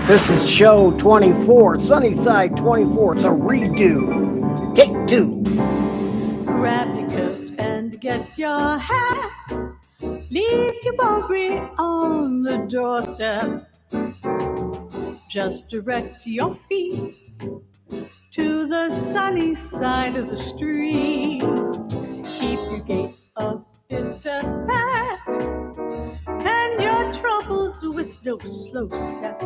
This is show 24, Sunnyside 24. It's a redo. Take two. Grab your coat and get your hat. Leave your Burberry on the doorstep. Just direct your feet to the sunny side of the street. Keep your gait a bit pat, and your troubles with no slow step.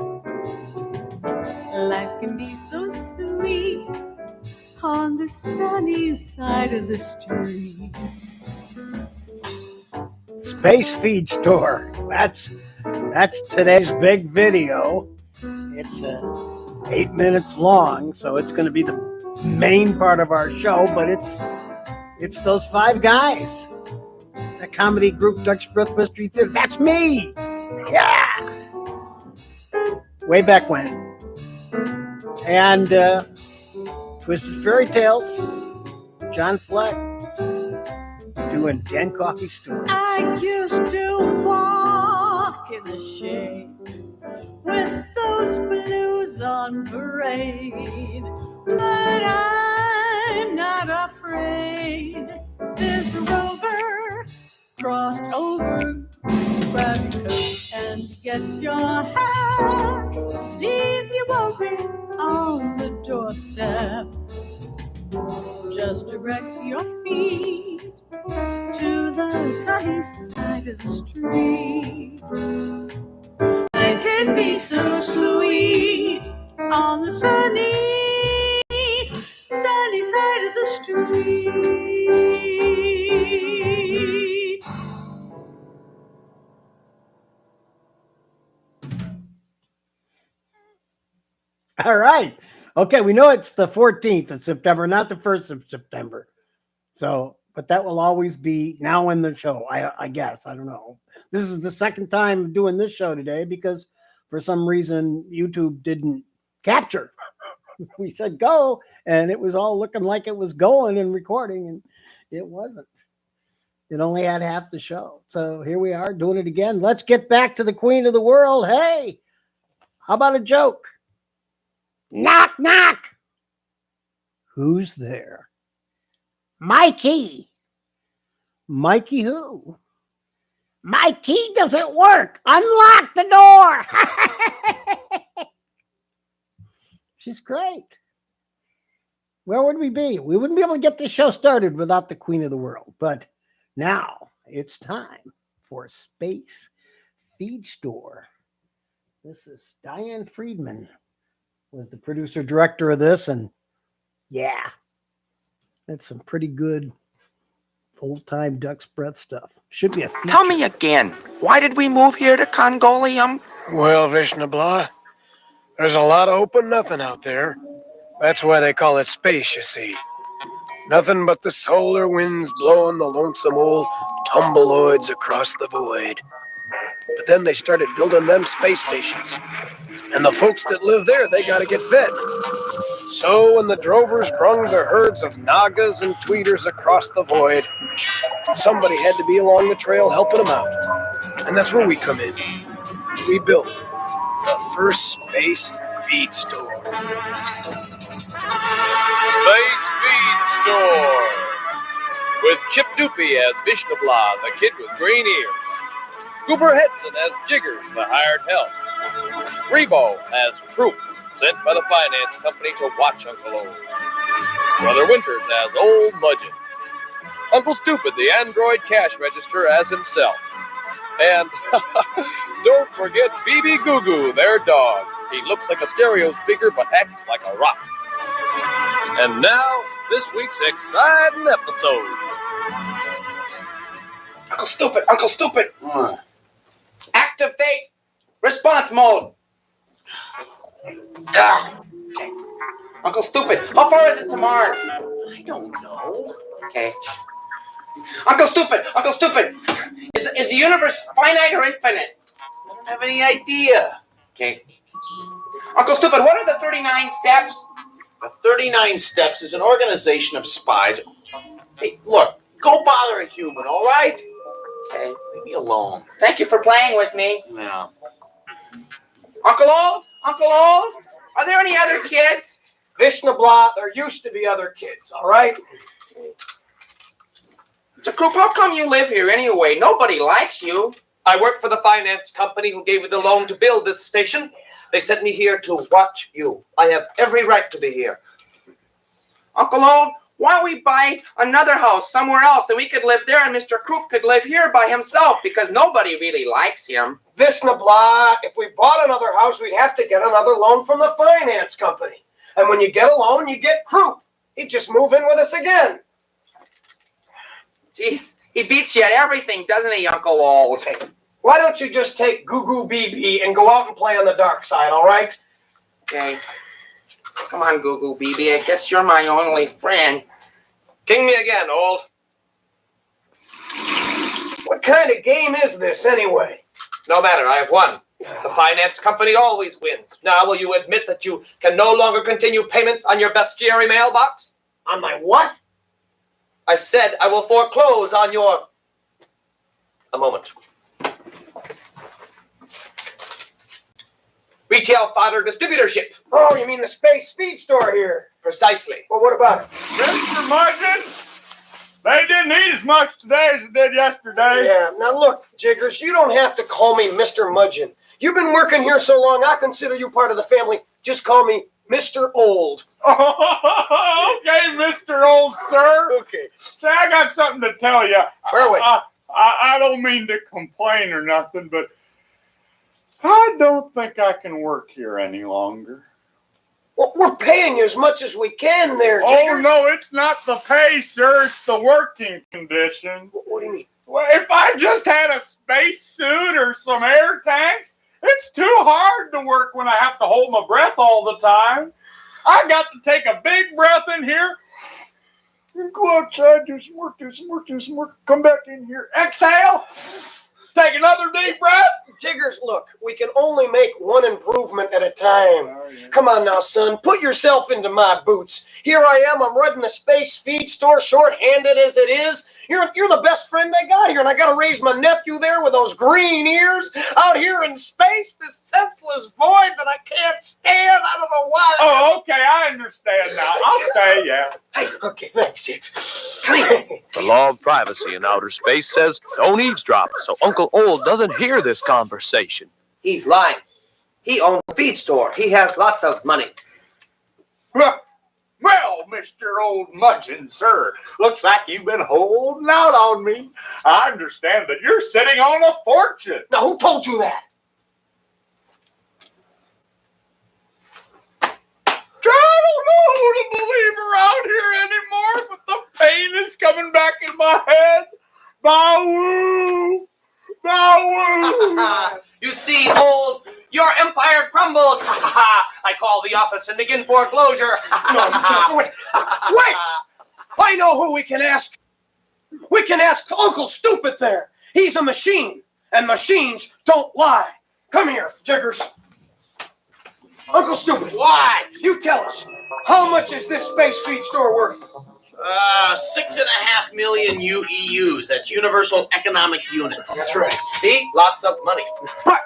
Life can be so sweet on the sunny side of the street. Space Feed Store. That's today's big video. It's 8 minutes long, so it's going to be the main part of our show. But it's those five guys, the comedy group Duck's Breath Mystery Theater. That's me. Yeah. Way back when. And Twisted Fairy Tales. John Fleck doing Dan Coffee Stories. I used to walk in the shade with those blues on parade, but I'm not afraid. This rover crossed over. Grab your coat and get your hat. Leave your worry on the doorstep. Just direct your feet to the sunny side of the street. It can be so sweet on the sunny side of the street. All right. Okay, we know it's the 14th of September, not the 1st of September. So, but that will always be now in the show, I guess. I don't know. This is the second time doing this show today because for some reason YouTube didn't capture. We said go, and it was all looking like it was going and recording, and it wasn't. It only had half the show. So here we are doing it again. Let's get back to the Queen of the World. Hey, how about a joke? Knock, knock. Who's there? Mikey. Mikey who? My key doesn't work. Unlock the door. She's great. Where would we be? We wouldn't be able to get this show started without the Queen of the World. But now it's time for Space Feed Store. This is Diane Friedman. Was the producer director of this, and yeah, that's some pretty good old-time Duck's Breath stuff. Should be a feature. Tell me again, why did we move here to Congolium? Well, Vishnabla, there's a lot of open nothing out there. That's why they call it space, you see. Nothing but the solar winds blowing the lonesome old tumbleoids across the void. But then they started building them space stations. And the folks that live there, they gotta get fed. So when the drovers brung the herds of nagas and tweeters across the void, somebody had to be along the trail helping them out. And that's where we come in. So we built the first space feed store. Space Feed Store. With Chip Doopy as Vishnabla, the kid with green ears. Goober Hedson as Jiggers, the hired help. Rebo as Troop, sent by the finance company to watch Uncle O. Brother Winters as Old Mudgeon. Uncle Stupid, the android cash register, as himself. And don't forget BB Goo Goo, their dog. He looks like a stereo speaker but acts like a rock. And now, this week's exciting episode. Uncle Stupid! Activate response mode. Okay. Uncle Stupid, how far is it to Mars? I don't know. Okay. Uncle Stupid, is the universe finite or infinite? I don't have any idea. Okay. Uncle Stupid, what are the 39 steps? The 39 Steps is an organization of spies. Hey, look, go bother a human, all right? Okay. Leave me alone. Thank you for playing with me. Yeah. Uncle O, Uncle Old, are there any other kids? Vishnabla, there used to be other kids, all right? Mr. Croup, how come you live here anyway? Nobody likes you. I work for the finance company who gave you the loan to build this station. They sent me here to watch you. I have every right to be here. Uncle Old, why don't we buy another house somewhere else that we could live there and Mr. Croup could live here by himself because nobody really likes him. Vishnabla, if we bought another house, we'd have to get another loan from the finance company. And when you get a loan, you get croup. He'd just move in with us again. Jeez, he beats you at everything, doesn't he, Uncle Old? Why don't you just take Goo Goo BB and go out and play on the dark side, all right? Okay. Come on, Goo Goo BB. I guess you're my only friend. King me again, Old. What kind of game is this, anyway? No matter, I have won. The finance company always wins. Now, will you admit that you can no longer continue payments on your bestiary mailbox? On my what? I said I will foreclose on your... A moment. Retail fodder distributorship. Oh, you mean the Space Speed Store here? Precisely. Well, what about it? Mr. Mudgeon, they didn't eat as much today as they did yesterday. Yeah, now look, Jiggers, you don't have to call me Mr. Mudgeon. You've been working here so long, I consider you part of the family. Just call me Mr. Old. Okay, Mr. Old Sir. Okay. Say, I got something to tell you. Fire away. I don't mean to complain or nothing, but I don't think I can work here any longer. Well, we're paying you as much as we can there, Oh, Jiggers. no, it's not the pay, sir. It's the working condition. What do you mean? Well, if I just had a space suit or some air tanks, it's too hard to work when I have to hold my breath all the time. I got to take a big breath in here and go outside, do some work, come back in here, exhale, take another deep breath. Jiggers, look, we can only make one improvement at a time. Oh, yeah. Come on now, son. Put yourself into my boots. Here I am. I'm running the Space Feed Store, short-handed as it is. You're the best friend I got here, and I got to raise my nephew there with those green ears out here in space, this senseless void that I can't stand. I don't know why. Oh, okay, I understand now. I'll stay, yeah. Hey, okay, thanks, Jigs. Come here. The law of privacy in outer space says don't eavesdrop, so Uncle Old doesn't hear this conversation. He's lying. He owns a feed store. He has lots of money. Well, Mr. Old Mudgeon, sir, looks like you've been holding out on me. I understand that you're sitting on a fortune. Now, who told you that? I don't know who to believe around here anymore, but the pain is coming back in my head. Bow-woo! Bow-woo! You see, Old, your empire crumbles. I call the office and begin foreclosure. No, you can't. Wait. I know who we can ask. We can ask Uncle Stupid there. He's a machine, and machines don't lie. Come here, Jiggers. Uncle Stupid. What? You tell us. How much is this Space Feed Store worth? 6.5 million UEUs. That's Universal Economic Units. That's right. See, lots of money. But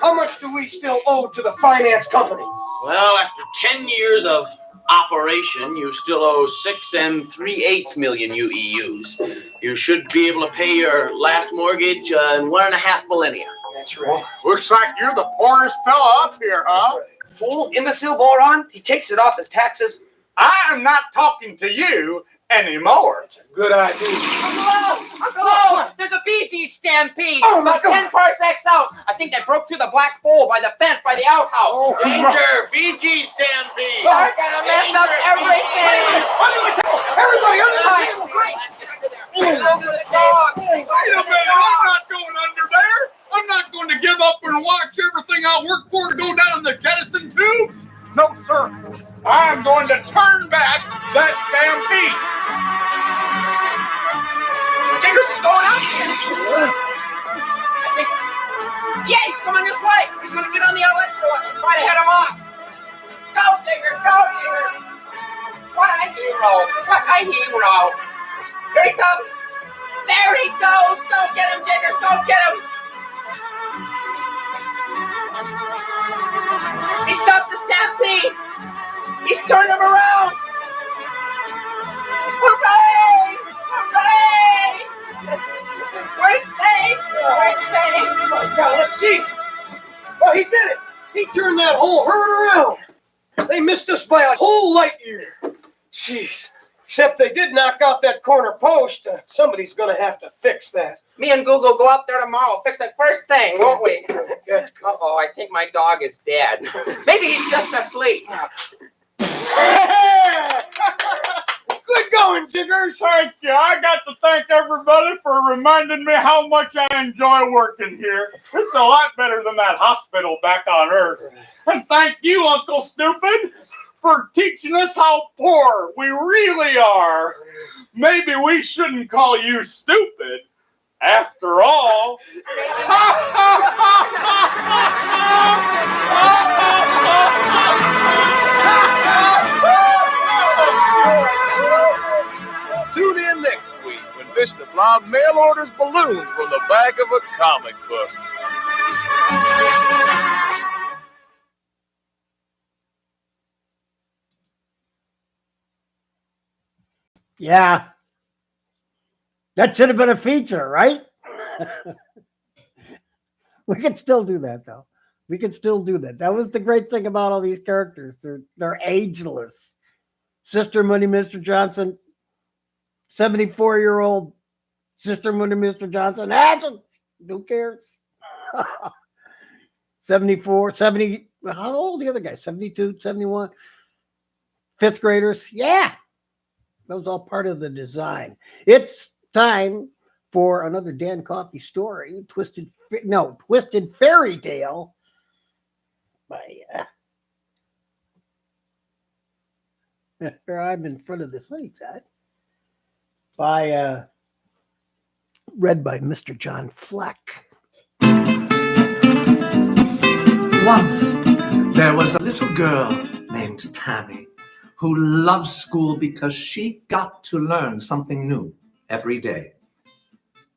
how much do we still owe to the finance company? Well, after 10 years of operation, you still owe 6 3/8 million UEUs. You should be able to pay your last mortgage in 1.5 millennia. That's right. Looks like you're the poorest fella up here, huh? Fool, imbecile boron. He takes it off his taxes. I am not talking to you anymore. Good idea. Uncle O, there's a BG stampede. Oh, my God. 10 parsecs out. I think they broke through the black pole by the fence by the outhouse. Oh, Danger! BG Stampede! They're gonna mess up everything. Everybody, Wait a minute, I'm not going under there. I'm not going to give up and watch everything I work for go down the jettison tubes. No, sir. I'm going to turn back that stampede. Jiggers is going out here. I think, yeah, he's coming this way. He's gonna get on the electrolytes and try to head him off. Go, Jiggers, go, Jiggers. What a hero. What a hero. Here he comes. There he goes. Go get him, Jiggers. Go get him. He's He stopped the stampede. He's turned them around. Hooray! Hooray! We're safe. We're safe. Oh, God, let's see. Oh, he did it. He turned that whole herd around. They missed us by a whole light year. Jeez. Except they did knock out that corner post. Somebody's going to have to fix that. Me and Google go out there tomorrow. Fix it first thing, won't we? That's good. Uh-oh, I think my dog is dead. Maybe he's just asleep. Good going, Jiggers. Thank you. I got to thank everybody for reminding me how much I enjoy working here. It's a lot better than that hospital back on Earth. And thank you, Uncle Stupid, for teaching us how poor we really are. Maybe we shouldn't call you stupid. After all. Tune in next week when Mr. Blob mail orders balloons from the back of a comic book. Yeah. That should have been a feature, right? We could still do that, though. We could still do that. That was the great thing about all these characters. They're ageless. Sister Money Mr. Johnson, 74-year-old Sister Money Mr. Johnson. Who cares? 74, 70. How old are the other guys? 72, 71? Fifth graders? Yeah. That was all part of the design. It's time for another Dan Coffey story, Twisted Fairy Tale by I'm in front of this by read by Mr. John Fleck. Once, there was a little girl named Tammy who loved school because she got to learn something new every day.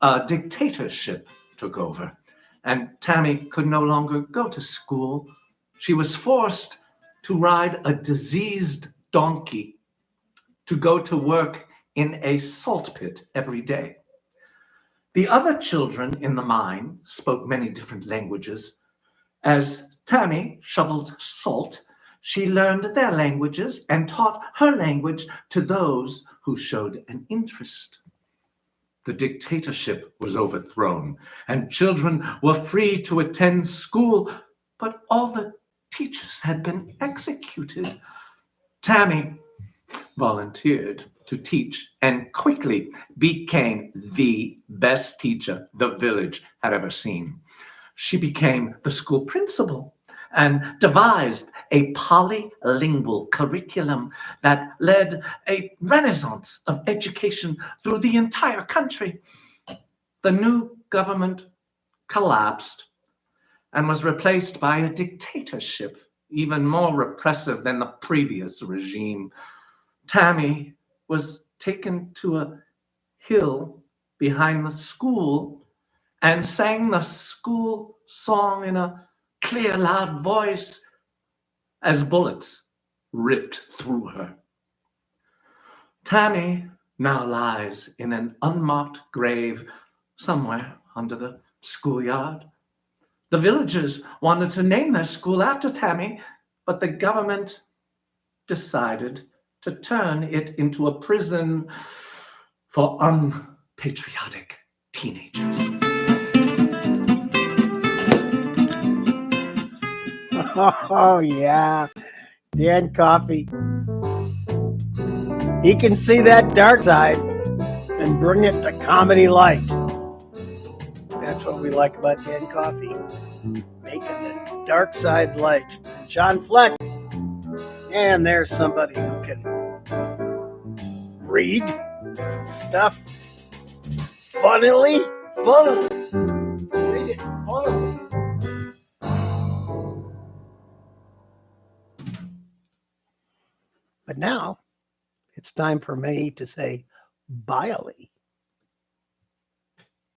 A dictatorship took over, and Tammy could no longer go to school. She was forced to ride a diseased donkey to go to work in a salt pit every day. The other children in the mine spoke many different languages. As Tammy shoveled salt, she learned their languages and taught her language to those who showed an interest. The dictatorship was overthrown, and children were free to attend school, but all the teachers had been executed. Tammy volunteered to teach and quickly became the best teacher the village had ever seen. She became the school principal and devised a polylingual curriculum that led a renaissance of education through the entire country. The new government collapsed and was replaced by a dictatorship even more repressive than the previous regime. Tammy was taken to a hill behind the school and sang the school song in a clear, loud voice as bullets ripped through her. Tammy now lies in an unmarked grave somewhere under the schoolyard. The villagers wanted to name their school after Tammy, but the government decided to turn it into a prison for unpatriotic teenagers. Oh, yeah. Dan Coffey. He can see that dark side and bring it to comedy light. That's what we like about Dan Coffey. Making the dark side light. John Fleck. And there's somebody who can read stuff funnily. Read it funnily. But now it's time for me to say bye-ally.